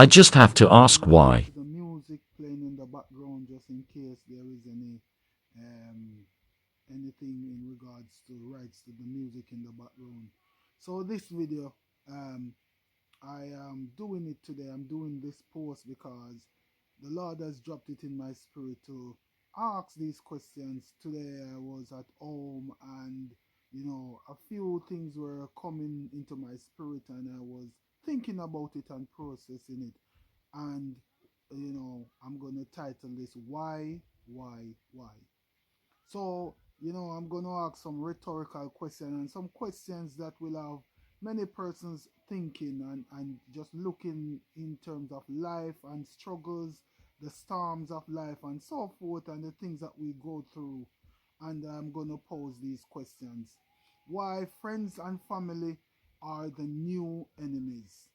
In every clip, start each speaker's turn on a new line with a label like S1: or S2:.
S1: I just have to
S2: I'm
S1: ask
S2: gonna put
S1: why.
S2: the music playing in the background just in case there is um, anything in regards to rights to the music in the background. So this video, um, I am doing it today. I'm doing this post because the Lord has dropped it in my spirit to ask these questions. Today I was at home and a few things were coming into my spirit and I was thinking about it and processing it. And I'm gonna title this why. So, I'm going to ask some rhetorical questions and some questions that will have many persons thinking and just looking in terms of life and struggles, the storms of life and so forth, and the things that we go through. And I'm going to pose these questions. Why friends and family are the new enemies?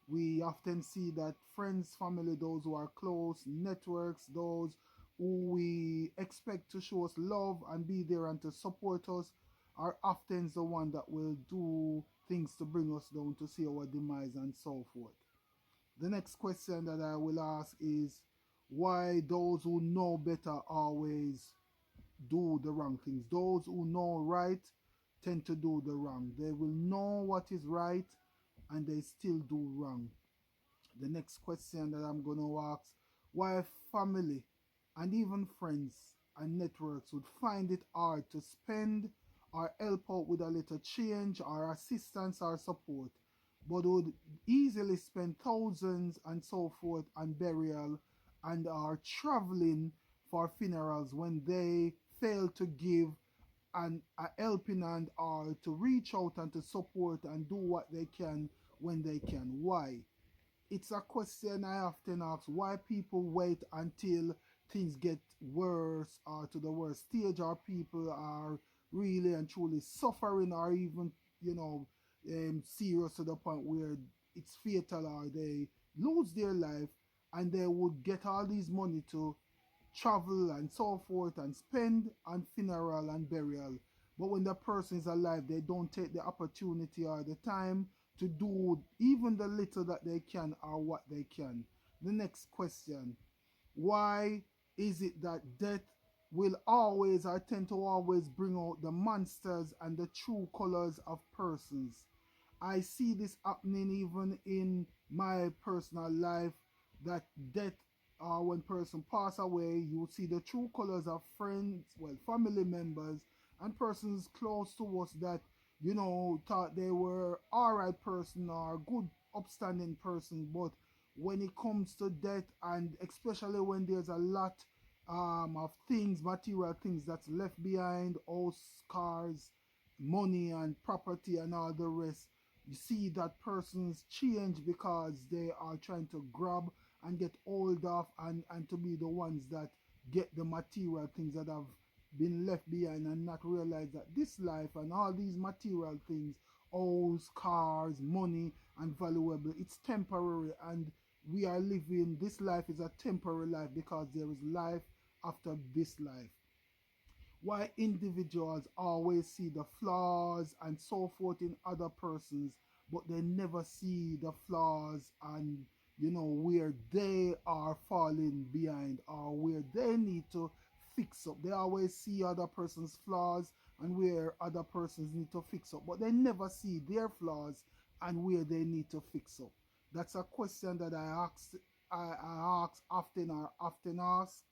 S2: We often see that friends, family, those who are close, networks, those who we expect to show us love and be there and to support us, are often the one that will do things to bring us down to see our demise and so forth. The next question that I will ask is why those who know better always do the wrong things. Those who know right tend to do the wrong. They will know what is right and they still do wrong. The next question that I'm going to ask, why family and even friends and networks would find it hard to spend or help out with a little change or assistance or support, but would easily spend thousands and so forth on burial and are traveling for funerals when they fail to give a helping hand or to reach out and to support and do what they can when they can. Why? It's a question I often ask, why people wait until things get worse or to the worst stage, or people are really and truly suffering or even, serious to the point where it's fatal or they lose their life and they would get all these money to travel and so forth and spend on funeral and burial. But when the person is alive, they don't take the opportunity or the time to do even the little that they can or what they can. The next question, why is it that death will always or tend to always bring out the monsters and the true colors of persons? I see this happening even in my personal life, that death when person pass away, you see the true colors of friends, well, family members and persons close to us that thought they were alright person or good upstanding person, but when it comes to death, and especially when there's a lot of things, material things that's left behind, house, cars, money and property and all the rest, you see that persons change because they are trying to grab and get hold of and to be the ones that get the material things that have been left behind and not realize that this life and all these material things, house, cars, money and valuable, it's temporary, and we are living, this life is a temporary life because there is life after this life. Why individuals always see the flaws and so forth in other persons, but they never see the flaws and where they are falling behind or where they need to fix up. They always see other person's flaws and where other persons need to fix up, but they never see their flaws and where they need to fix up. That's a question that I ask often or often ask,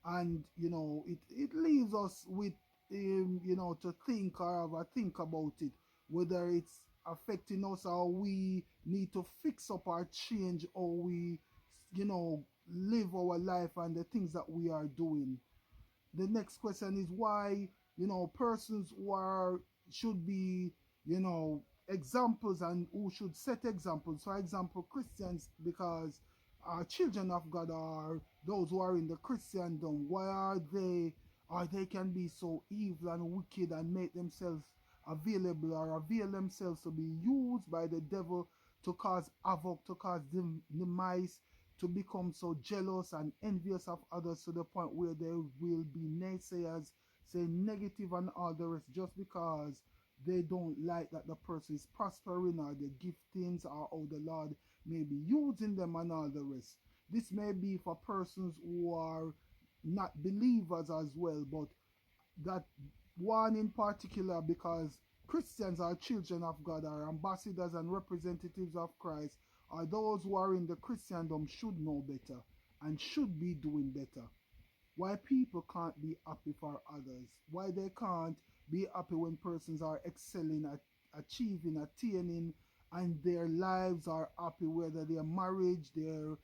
S2: and it leaves us with to think or have a think about it, whether it's affecting us or we need to fix up or change or we you know live our life and the things that we are doing. The next question is why persons who are should be examples and who should set examples, for example Christians, because children of God are those who are in the Christendom. Why are they, or they can be so evil and wicked and make themselves available or avail themselves to be used by the devil to cause havoc, to cause demise, to become so jealous and envious of others to the point where there will be naysayers, say negative and all the rest, just because they don't like that the person is prospering or the giftings or how the Lord maybe using them and all the rest. This may be for persons who are not believers as well, but that one in particular, because Christians are children of God, are ambassadors and representatives of Christ, or those who are in the Christendom should know better and should be doing better. Why people can't be happy for others, why they can't be happy when persons are excelling at achieving, attaining, and their lives are happy, whether their marriage, their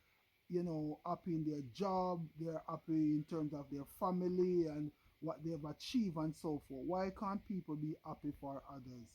S2: happy in their job, they're happy in terms of their family and what they've achieved and so forth. Why can't people be happy for others?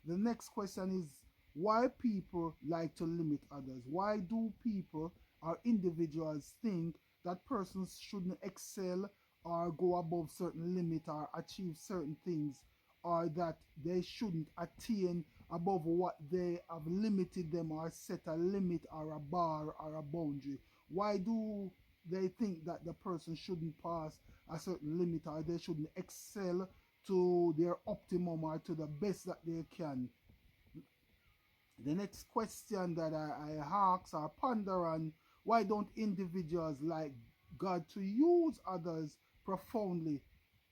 S2: The next question is why people like to limit others. Why do people or individuals think that persons shouldn't excel or go above certain limit or achieve certain things, or that they shouldn't attain above what they have limited them or set a limit or a bar or a boundary? Why do they think that the person shouldn't pass a certain limit or they shouldn't excel to their optimum or to the best that they can? The next question that I ask or ponder on: why don't individuals like God to use others profoundly,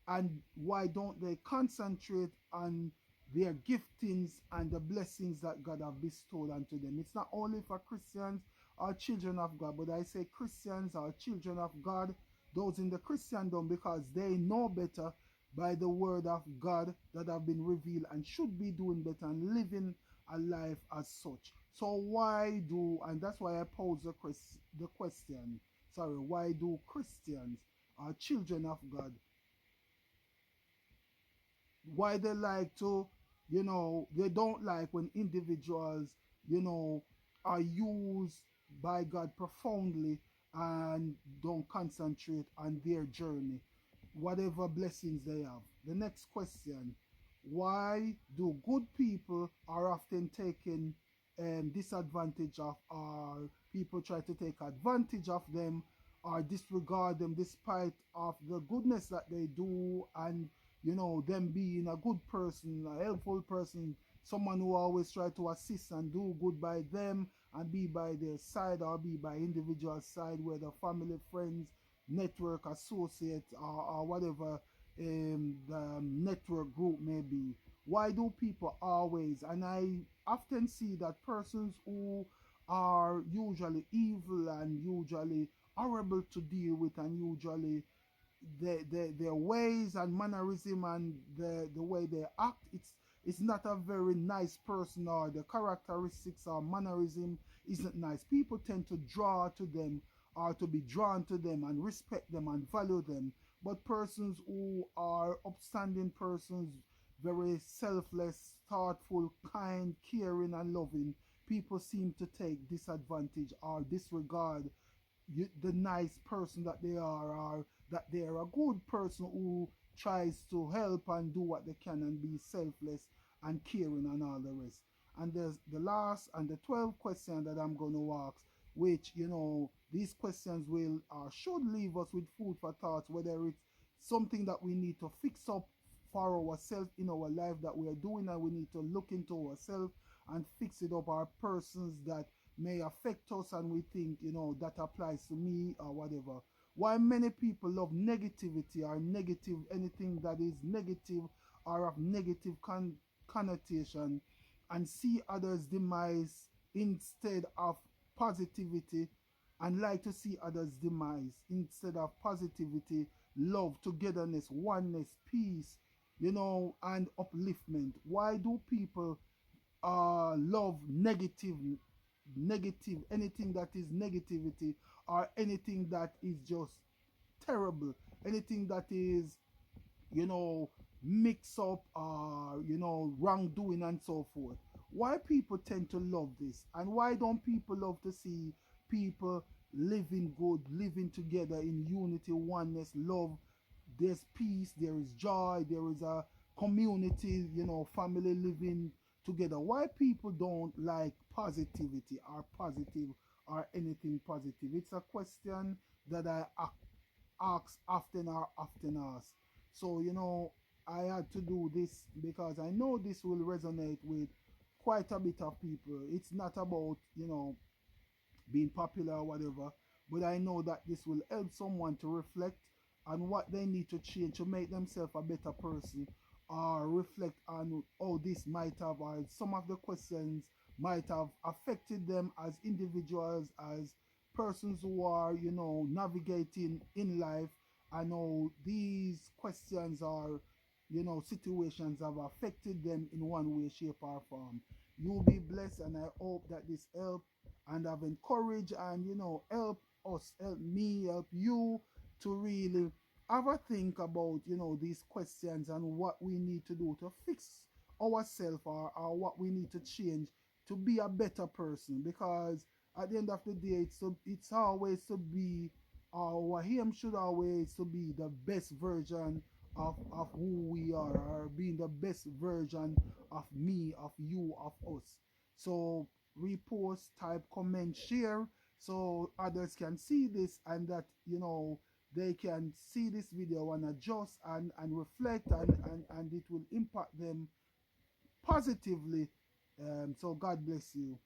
S2: and why don't they concentrate on their giftings and the blessings that God have bestowed unto them? It's not only for Christians or children of God, but I say Christians or children of God, those in the Christendom, because they know better by the word of God that have been revealed and should be doing better and living a life as such. So why do, and that's why I pose the question, sorry, why do Christians or children of God, why they like to, they don't like when individuals, you know, are used by God profoundly and don't concentrate on their journey, whatever blessings they have? The next question: why do good people are often taken disadvantage of, or people try to take advantage of them or disregard them despite of the goodness that they do, and them being a good person, a helpful person, someone who always try to assist and do good by them and be by their side or be by individual side, whether family, friends, network, associate, or whatever the network group may be? Why do people always, and I often see that persons who are usually evil and usually horrible to deal with and usually their ways and mannerism and the way they act, it's not a very nice person, or the characteristics or mannerism isn't nice. People tend to draw to them or to be drawn to them and respect them and value them. But persons who are upstanding persons, very selfless, thoughtful, kind, caring, and loving, people seem to take disadvantage or disregard the nice person that they are, or that they are a good person who tries to help and do what they can and be selfless and caring and all the rest. And there's the last and the 12th question that I'm going to ask, which, these questions will should leave us with food for thoughts, whether it's something that we need to fix up for ourselves in our life that we are doing, and we need to look into ourselves and fix it up, our persons that may affect us and we think, that applies to me or whatever. Why many people love negativity or negative, anything that is negative or of negative connotation, and see others' demise instead of positivity, and like to see others' demise instead of positivity, love, togetherness, oneness, peace, and upliftment? Why do people love negative, anything that is negativity, or anything that is just terrible, anything that is, you know mix up, wrongdoing and so forth? Why people tend to love this, and why don't people love to see people living good, living together in unity, oneness, love? There's peace, there is joy, there is a community, family living together. Why people don't like positivity or positive or anything positive? It's a question that I ask often or often ask. So, I had to do this because I know this will resonate with quite a bit of people. It's not about, being popular or whatever. But I know that this will help someone to reflect on what they need to change to make themselves a better person, or reflect on how this might have, or some of the questions might have affected them as individuals, as persons who are, navigating in life. I know these questions are, situations have affected them in one way, shape, or form. You be blessed, and I hope that this help and have encouraged and, help us, help me, help you to really have a think about, these questions and what we need to do to fix ourselves, or what we need to change to be a better person. Because at the end of the day, it's always to be, our aim should always to be the best version of who we are, or being the best version of me, of you, of us. So repost, type, comment, share, so others can see this, and that, they can see this video and adjust and reflect, and it will impact them positively. So God bless you.